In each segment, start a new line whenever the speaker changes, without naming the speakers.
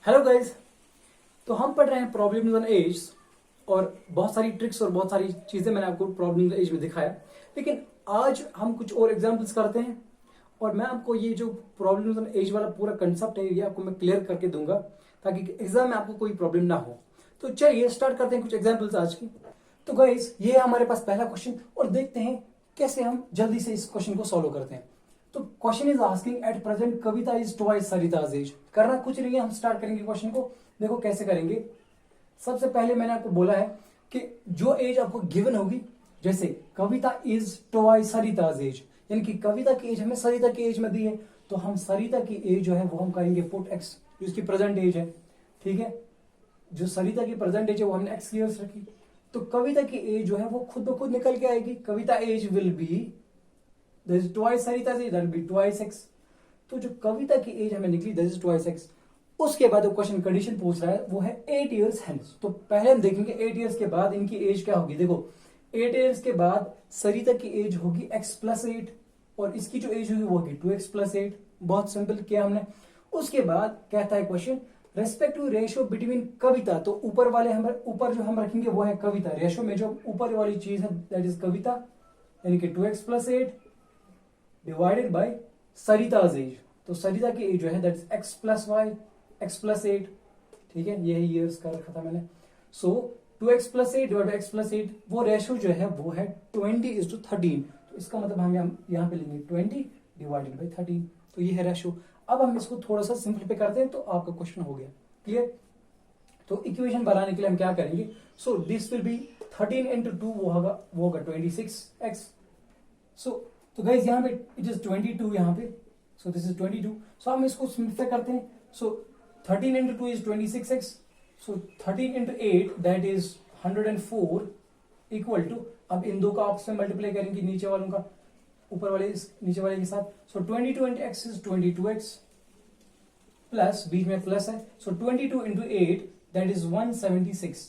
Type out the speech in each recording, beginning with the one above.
Hello guys. तो हम पढ़ रहे हैं प्रॉब्लम्स ऑन एज और बहुत सारी ट्रिक्स और बहुत सारी चीजें मैंने आपको प्रॉब्लम्स ऑन एज में दिखाया। लेकिन आज हम कुछ और एग्जांपल्स करते हैं और मैं आपको ये जो प्रॉब्लम्स ऑन एज वाला पूरा कंसेप्ट है ये आपको मैं क्लियर करके दूंगा ताकि एग्जाम में आपको कोई प्रॉब्लम ना हो। तो चलिए स्टार्ट करते हैं कुछ एग्जाम्पल्स आज की। तो गाइस ये है हमारे पास पहला क्वेश्चन और देखते हैं कैसे हम जल्दी से इस क्वेश्चन को सॉल्व करते हैं। तो question is asking at present Kavita is twice Sarita's age. करना कुछ नहीं है, हम स्टार्ट करेंगे क्वेश्चन को। देखो कैसे करेंगे। सबसे पहले मैंने आपको बोला है कि जो एज आपको गिवन होगी, जैसे कविता इज ट्वाइस सरिताज एज, यानी कि कविता की एज हमें सरिता की एज में दी है, तो हम सरिता की एज जो है वो हम करेंगे पुट एक्स, जो इसकी प्रेजेंट एज है। ठीक है, जो सरिता की प्रेजेंट एज है वो हमने एक्स ईयर्स रखी, तो कविता की एज जो है वो खुद ब खुद निकल के आएगी। Kavita age will be that is twice Sarita's age, that will be twice x. तो जो कविता की एज हमें निकली दैट इज ट्वाइस एक्स। उसके बाद जो क्वेश्चन कंडीशन पूछ रहा है वो है 8 ईयर्स हेंस। तो पहले हम देखेंगे 8 ईयर्स के बाद इनकी एज क्या होगी। देखो 8 ईयर्स के बाद सरिता की एज होगी x प्लस 8 और इसकी जो एज होगी वो होगी 2x प्लस 8। बहुत सिंपल किया हमने। उसके बाद कहता है क्वेश्चन रेस्पेक्टिव रेशियो बिटवीन कविता, तो ऊपर वाले हम ऊपर जो हम रखेंगे वो है कविता। रेशियो में जो ऊपर वाली चीज है दैट इज कविता, यानी कि 2x plus 8 divided by Sarita's age. तो सरिता की एज जो है that is x plus y x plus 8। ठीक है, यही ईयर्स का रखा था मैंने। So 2x plus 8 divide by x plus 8, वो रेशियो जो है वो है 20:13। तो इसका मतलब हम यहाँ पे लेंगे 20 डिवाइडेड बाई 13। तो ये है रेशियो। अब हम इसको थोड़ा सा सिंप्लीफाई करते हैं तो आपका क्वेश्चन हो गया क्लियर। तो इक्वेशन बनाने के लिए हम क्या करेंगे। So this will B 13 into 2 वो होगा 26x। सो तो गाइज यहाँ पे इट इज 22 यहाँ पे। सो दिस इज 22। सो हम इसको सिंप्लीफाई करते हैं। सो 13 into 2 is 26x. So 13 into 8 that is 104 equal to, अब इन दो का आपस में मल्टीप्लाई करेंगे नीचे वालों का ऊपर वाले नीचे वाले के साथ। So 22 into x is 22x plus बीच में प्लस है। So 22 into 8 that is 176।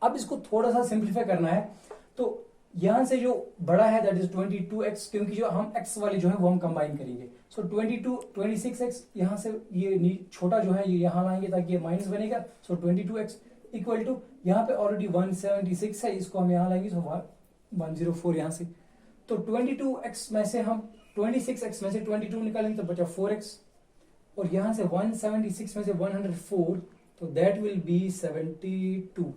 अब इसको थोड़ा सा सिंप्लीफाई करना है तो यहां से जो बड़ा है दैट इज 22x, क्योंकि जो हम x वाले जो है वो हम कंबाइन करेंगे। सो 26x यहां से ये छोटा जो है ये यहां लाएंगे ताकि ये माइनस बनेगा। सो 22x इक्वल टू यहाँ पे ऑलरेडी 176 है, इसको हम यहां लाएंगे तो 104 यहां से। तो 22x में से हम 26x में से 22 निकालेंगे तो बचा 4x और यहां से 176 में से 104 तो दैट विल बी 72।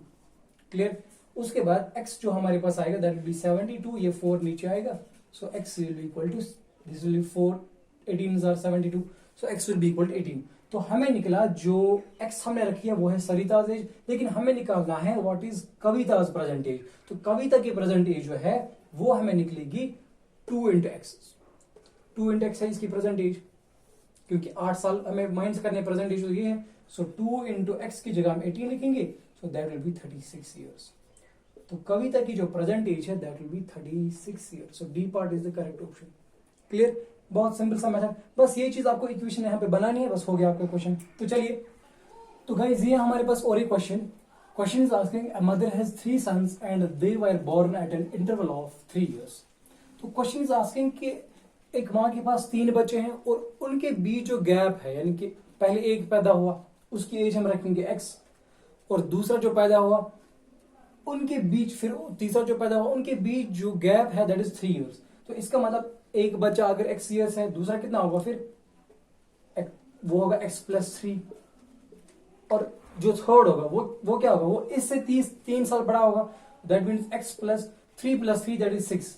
क्लियर। उसके बाद x जो हमारे पास आएगा दैट विल बी 72, ये 4 नीचे आएगा। So x will be equal to this will be 4 18 are 72। So x will be equal to 18। तो हमें निकला जो x हमने रखी है वो है सरिताज एज, लेकिन हमें निकालना है what is Kavita's present age. तो कविता की प्रेजेंट एज जो है वो हमें निकलेगी 2 इंटू एक्स। 2 इंटू एक्स है इसकी प्रेजेंट एज, क्योंकि 8 साल हमें माइनस करने प्रेजेंट एज ये है। सो 2 इंटू एक्स की जगह हम 18 लिखेंगे। So that will B 36 years. तो कविता की जो प्रेजेंट एज है that will B 36 years. So D part is the correct option. Clear. बहुत सिंपल सा मेथड, बस ये चीज आपको इक्वेशन यहाँ पे बनानी है, बस हो गया आपका क्वेश्चन। तो चलिए, तो गाइस ये हमारे पास और एक question is asking a mother has 3 sons and they were born at an interval of 3 years. तो क्वेश्चन इज आस्किंग कि एक माँ के पास 3 बच्चे हैं और उनके बीच जो गैप है, यानी कि पहले एक पैदा हुआ उसकी एज हम रखेंगे x और दूसरा जो पैदा हुआ उनके बीच, फिर तीसरा जो पैदा हुआ उनके बीच जो गैप है दैट इज 3 इयर्स। तो इसका मतलब एक बच्चा अगर x ईयर्स है, दूसरा कितना होगा फिर वो होगा x प्लस 3 और जो थर्ड होगा वो क्या होगा, वो इससे 3 साल बड़ा होगा। That means x plus 3 plus 3 that is 6,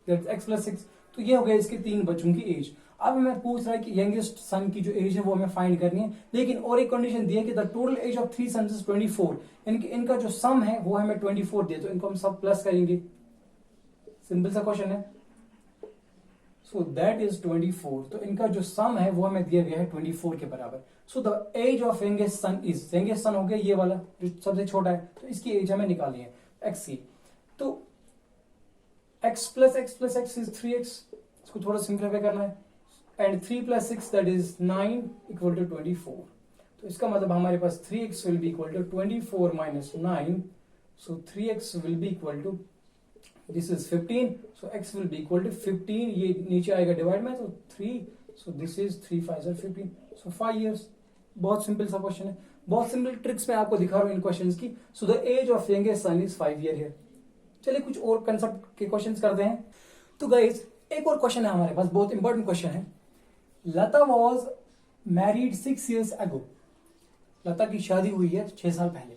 that is x plus 6। तो ये हो गया इसके 3 बच्चों की एज। अब हमें पूछ रहा है कि यंगेस्ट सन की जो एज है वो हमें फाइंड करनी है, लेकिन और एक कंडीशन दी है कि the total age of 3 sons is 24, यानी कि इनका जो सम है वो हमें 24 दिया, तो इनको हम सब प्लस करेंगे। सिंपल सा क्वेश्चन है। So that is 24। तो इनका जो सम है वो हमें दिया गया है 24 के बराबर। So the age of youngest son is, youngest son हो गया ये वाला जो सबसे छोटा है, तो इसकी एज हमें निकालनी है x की। तो x plus x is 3x, इसको थोड़ा सिंप्लीफाई करना है। And 3 plus 6 that is 9 equal to 24। तो इसका मतलब हमारे पास 3x will be equal to 24 minus 9। So 3x will be equal to this is 15। So x will be equal to 15, ये नीचे आएगा डिवाइड में तो 3। So this is 3 5 15। So 5 years. बहुत सिंपल सा क्वेश्चन है, बहुत सिंपल ट्रिक्स मैं आपको दिखा रहा हूँ इन क्वेश्चंस की। So the age of youngest son is 5 year है। चलिए कुछ और कंसेप्ट के क्वेश्चंस करते हैं। तो गाइस एक और क्वेश्चन है हमारे पास, बहुत इंपॉर्टेंट क्वेश्चन है। लता वॉज मैरिड 6 years ago। लता की शादी हुई है 6 साल पहले।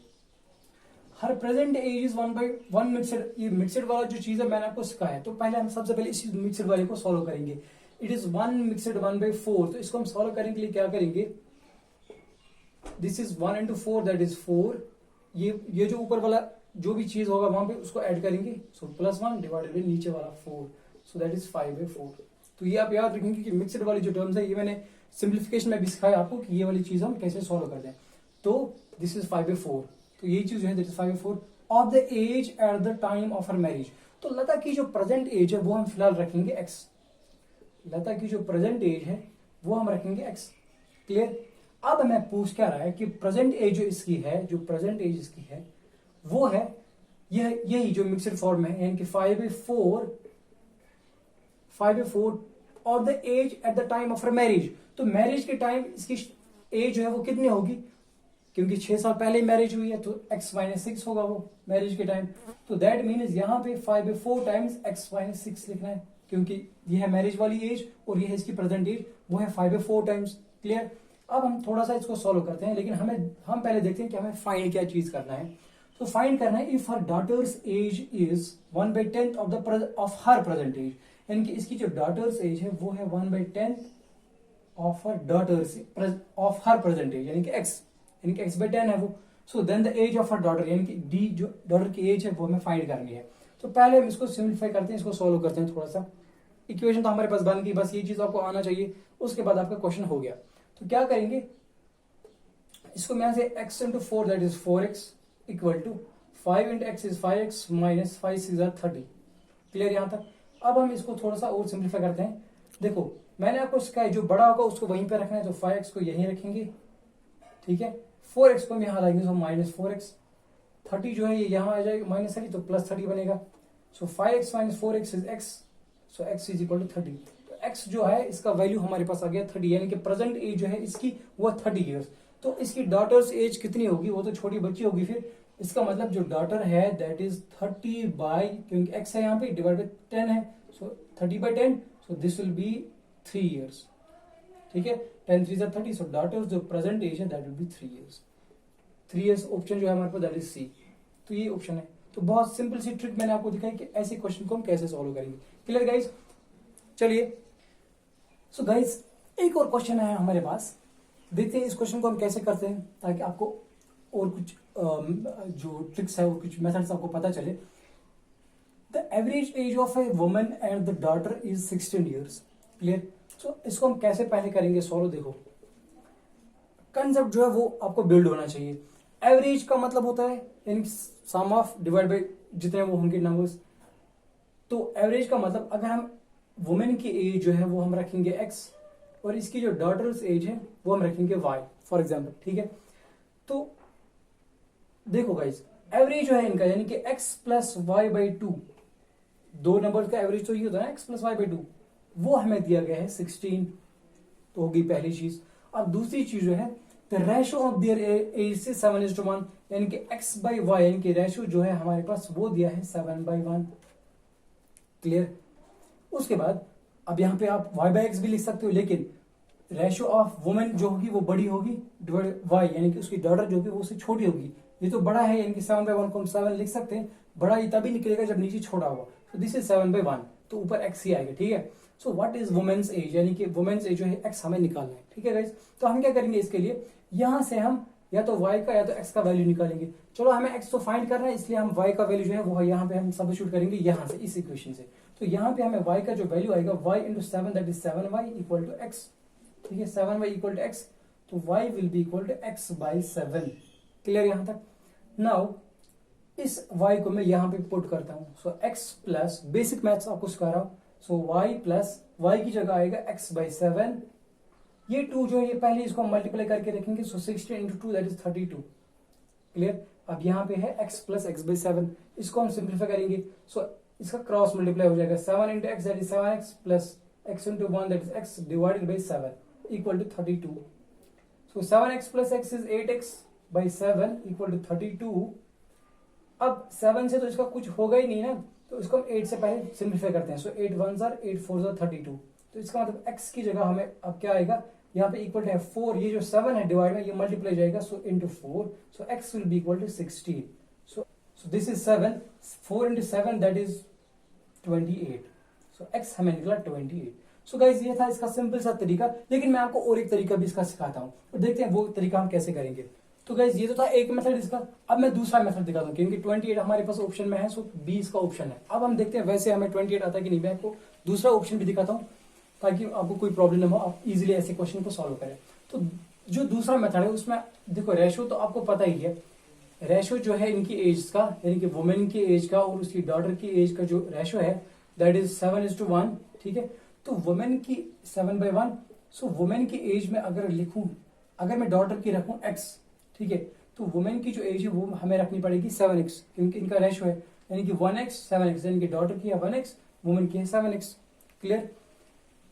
हर प्रेजेंट एज इज 1/1 मिक्सड। ये मिक्सड वाला जो चीज है मैंने आपको सिखाया, तो पहले हम सबसे पहले इस मिक्सड वाले को सॉल्व करेंगे। It is 1 mixed 1/4। तो इसको हम सॉल्व करने के लिए क्या करेंगे, this is 1 into 4 that is 4। ये जो ऊपर वाला जो भी चीज होगा वहां पे उसको ऐड करेंगे, सो +1 डिवाइडेड बाई नीचे वाला 4, सो दैट इज 5/4। तो ये आप याद रखेंगे कि मिक्सड वाली जो टर्म्स है, ये मैंने सिंप्लीफिकेशन में भी सिखाया आपको कि ये वाली चीज हम कैसे सॉल्व करते हैं। तो दिस इज 5/4। तो ये चीज जो है that is 5/4 of the age at the time of her marriage. तो लता की जो प्रेजेंट एज है वो हम फिलहाल रखेंगे x। लता की जो प्रेजेंट एज है वो हम रखेंगे x। क्लियर। अब हमें पूछ क्या रहा है कि प्रेजेंट एज जो इसकी है, जो प्रेजेंट एज इसकी है वो है यही जो मिक्सड फॉर्म है, यानी कि 5/4 of the age at the time of her marriage. तो मैरिज के टाइम इसकी एज जो है वो कितनी होगी, क्योंकि 6 साल पहले मैरिज हुई है तो x-6 होगा वो मैरिज के टाइम। तो दैट मीन्स यहाँ पे 5/4 टाइम्स x-6 लिखना है, क्योंकि ये है मैरिज वाली एज और ये है इसकी प्रेजेंट एज, वो है 5/4 टाइम्स। क्लियर। अब हम थोड़ा सा इसको सॉल्व करते हैं, लेकिन हम पहले देखते हैं कि हमें फाइंड क्या चीज करना है। तो फाइंड करना है if her daughter's age is 1/10 of her present age, यानी कि इसकी जो डॉटर्स एज है वो है 1/10 of her daughter's of her present age, यानी कि x/10 है वो। So then the age of her daughter, यानी कि डी जो डॉटर की एज है वो हमें फाइंड करनी है। तो पहले हम इसको सिंप्लीफाई करते हैं, इसको सॉल्व करते हैं थोड़ा सा। इक्वेशन तो हमारे पास बन गई, बस ये चीज आपको आना चाहिए, उसके बाद आपका क्वेश्चन हो गया। तो क्या करेंगे, इसको मैं से x into 4 that is 4x equal to 5 into x is 5x minus 5 6 30। Clear यहां तक। अब हम इसको थोड़ा सा और सिंप्लीफाई करते हैं। देखो मैंने आपको सिखाया जो बड़ा होगा उसको वहीं पे रखना है, तो 5x को यहीं रखेंगे, ठीक है। 4x को हम यहाँ लाएंगे, तो -4x। 30 जो है ये यहाँ आ जाएगा -30, तो +30 बनेगा। So 5x minus 4x is x, so x is equal to 30। तो x जो है इसका वैल्यू हमारे पास आ गया 30, यानी कि प्रेजेंट एज जो है इसकी वो 30 ईयर्स। तो इसकी डॉटर्स एज कितनी होगी, वो तो छोटी बच्ची होगी। फिर इसका मतलब जो डॉटर है दैट इज 30 बाई, क्योंकि x है यहाँ पे, डिवाइड बाई 10 है, सो 30/10, so this will B 3 years. ठीक है, 10 3 30, सो डॉटर्स जो प्रेजेंट एज है that will B 3 years. 3 years option जो है हमारे पास दैट इज सी। तो ये ऑप्शन है। तो बहुत सिंपल सी ट्रिक मैंने आपको दिखाई कि ऐसे क्वेश्चन को हम कैसे सॉल्व करेंगे। Clear guys. चलिए सो गाइस एक और क्वेश्चन है हमारे पास, देखते हैं इस क्वेश्चन को हम कैसे करते हैं, ताकि आपको और कुछ जो ट्रिक्स है वो कुछ मेथड्स आपको पता चले। The average age of a woman and the daughter is 16 years. Clear. So इसको हम कैसे पहले करेंगे सॉल्व। देखो कंसेप्ट जो है वो आपको बिल्ड होना चाहिए। एवरेज का मतलब होता है यानी सम ऑफ डिवाइड बाय जितने वो होंगे नंबर्स। तो एवरेज का मतलब अगर हम वुमेन की एज जो है वो हम रखेंगे x और इसकी जो डॉटर्स एज है वो हम रखेंगे y फॉर एग्जांपल। ठीक है। तो देखो गाइस एवरेज जो है इनका यानी कि x प्लस वाई बाई 2, दो नंबर का एवरेज तो ये होता है ना, x प्लस वाई बाई 2, वो हमें दिया गया है 16। तो होगी पहली चीज। और दूसरी चीज जो है the ratio of their age से 7:1, यानी कि x बाई वाई यानी कि रेशो जो है हमारे पास वो दिया है 7/1। क्लियर। उसके बाद अब यहाँ पे आप y बाई एक्स भी लिख सकते हो, लेकिन रेशो ऑफ वुमेन जो होगी वो बड़ी होगी डिवाइड वाई, यानी कि उसकी डॉटर जो होगी वो उससे छोटी होगी। ये तो बड़ा है यानी कि 7/1 को हम 7 लिख सकते हैं, बड़ा ये तभी निकलेगा जब नीचे छोटा होगा। तो दिस इज 7/1, तो ऊपर x ही आएगा। ठीक है। So what is women's age, यानी कि वुमेन्स एज जो है x हमें निकालना है। ठीक है गाइस। तो हम क्या करेंगे इसके लिए, यहां से हम या तो y का या तो x का वैल्यू निकालेंगे। चलो हमें x तो फाइंड करना है, इसलिए हम y का वैल्यू जो है वो यहाँ पे हम सब्स्टिट्यूट करेंगे यहां से, इस इक्वेशन से। तो यहाँ पे हमें y का जो वैल्यू आएगा y into 7 that is 7y equal to x। ठीक है, 7y इक्वल टू x, तो y will be equal to x by 7। Clear यहां तक। नाउ इस y को मैं यहाँ पे पुट करता हूँ। सो x प्लस बेसिक मैथ्स आपको सिखा रहा हूँ। सो y प्लस y की जगह आएगा x बाई 7। ये 2 जो है ये पहले इसको मल्टीप्लाई करके रखेंगे। सो 16 इंटू 2 दैट इज 32। क्लियर। अब यहाँ पे है x प्लस x बाई 7, इसको हम सिंप्लीफाई करेंगे। सो इसका क्रॉस मल्टीप्लाई हो जाएगा, 7 into x that is 7x plus x into 1 that is x divided by 7 equal to 32। So 7x plus x is 8x by 7 equal to 32। अब 7 से तो इसका कुछ होगा ही नहीं ना, तो इसको हम 8 से पहले सिंप्लीफाई करते हैं। सो 8 1 जार 8 4 जार 32। तो इसका मतलब x की जगह हमें अब क्या आएगा, यहाँ पे इक्वल है 4, ये जो 7 है डिवाइड में ये मल्टीप्लाई जाएगा, so into 4, so x will be equal to 16। So this is 7, 4 into 7 that is 28। So x हमें निकला 28। सो गाइज ये था इसका सिंपल सा तरीका, लेकिन मैं आपको और एक तरीका भी इसका सिखाता हूँ और देखते हैं वो तरीका हम कैसे करेंगे। तो गाइज ये तो था एक मेथड इसका। अब मैं दूसरा मेथड दिखाता हूँ, क्योंकि 28 हमारे पास ऑप्शन में है, सो 20 का ऑप्शन है। अब हम देखते हैं वैसे हमें 28 आता है कि नहीं। मैं आपको दूसरा ऑप्शन भी दिखाता हूँ ताकि आपको कोई प्रॉब्लम ना हो, आप इजीली ऐसे क्वेश्चन को सॉल्व करें। तो जो दूसरा मेथड है उसमें देखो रेशो तो आपको पता ही है, रेशो जो है इनकी एज का, यानी कि वुमेन की एज का और उसकी डॉटर की एज का जो रेशो है दैट इज 7:1। ठीक है, तो वुमेन की 7/1। सो वुमेन की एज में अगर लिखूं, अगर मैं डॉटर की रखूं x, ठीक है, तो वुमेन की जो एज है वो हमें रखनी पड़ेगी 7x, क्योंकि इनका रेशो है, यानी कि 1x 7x, यानी कि डॉटर की है 1x, वुमेन की है 7x। क्लियर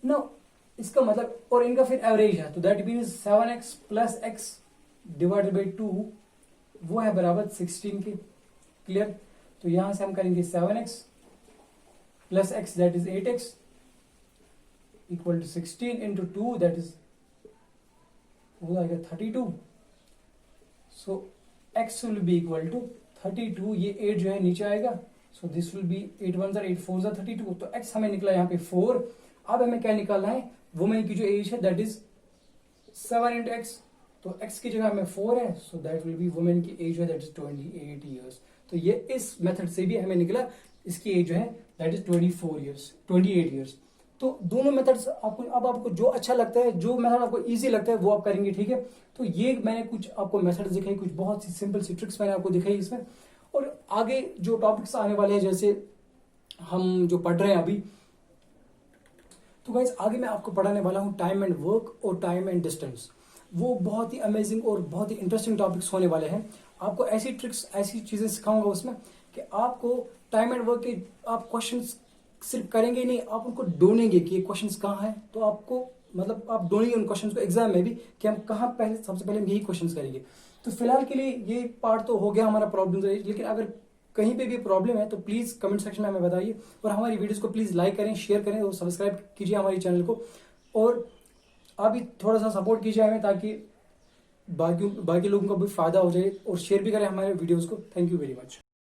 नो, इसका मतलब, और इनका फिर एवरेज है, तो that means 7x plus x divided by 2 वो है बराबर 16 के। क्लियर, तो यहां से हम करेंगे 7x plus x that is 8x equal to 16 into 2 that is हो जाएगा 32। So x will be equal to 32, ये 8 जो है नीचे आएगा, सो दिस विल बी 8 1 8 4 32। तो x हमें निकला यहाँ पे 4। अब हमें क्या निकालना है, वुमेन की जो एज है दैट इज 7 इंटू एक्स, तो x की जगह में 4 है, so that will be women की एज है दैट इज 28 ईयर्स। तो ये इस मेथड से भी हमें निकला, इसकी एज जो है दैट इज 28 ईयर्स। तो दोनों मेथड्स आपको, अब आपको जो अच्छा लगता है, जो मेथड आपको इजी लगता है वो आप करेंगे। ठीक है, तो ये मैंने कुछ आपको मेथड्स दिखाई, कुछ बहुत सी सिंपल सी ट्रिक्स मैंने आपको दिखाई इसमें। और आगे जो टॉपिक्स आने वाले हैं, जैसे हम जो पढ़ रहे हैं अभी, तो गाइस आगे मैं आपको पढ़ाने वाला हूँ टाइम एंड वर्क और टाइम एंड डिस्टेंस। वो बहुत ही अमेजिंग और बहुत ही इंटरेस्टिंग टॉपिक्स होने वाले हैं। आपको ऐसी ट्रिक्स, ऐसी चीजें सिखाऊंगा उसमें कि आपको टाइम एंड वर्क के आप क्वेश्चंस सिर्फ करेंगे नहीं, आप उनको ढूंढेंगे कि ये क्वेश्चंस कहाँ हैं। तो आपको मतलब आप ढूंढेंगे उन क्वेश्चंस को एग्जाम में भी कि हम कहाँ पहले, सबसे पहले हम यही क्वेश्चंस करेंगे। तो फिलहाल के लिए ये पार्ट तो हो गया हमारा प्रॉब्लम, लेकिन अगर कहीं पे भी प्रॉब्लम है तो प्लीज कमेंट सेक्शन में हमें बताइए, और हमारी वीडियोस को प्लीज लाइक करें, शेयर करें और सब्सक्राइब कीजिए हमारे चैनल को, और अभी थोड़ा सा सपोर्ट कीजिए हमें ताकि बाकी लोगों को भी फायदा हो जाए, और शेयर भी करें हमारे वीडियोस को। Thank you very much.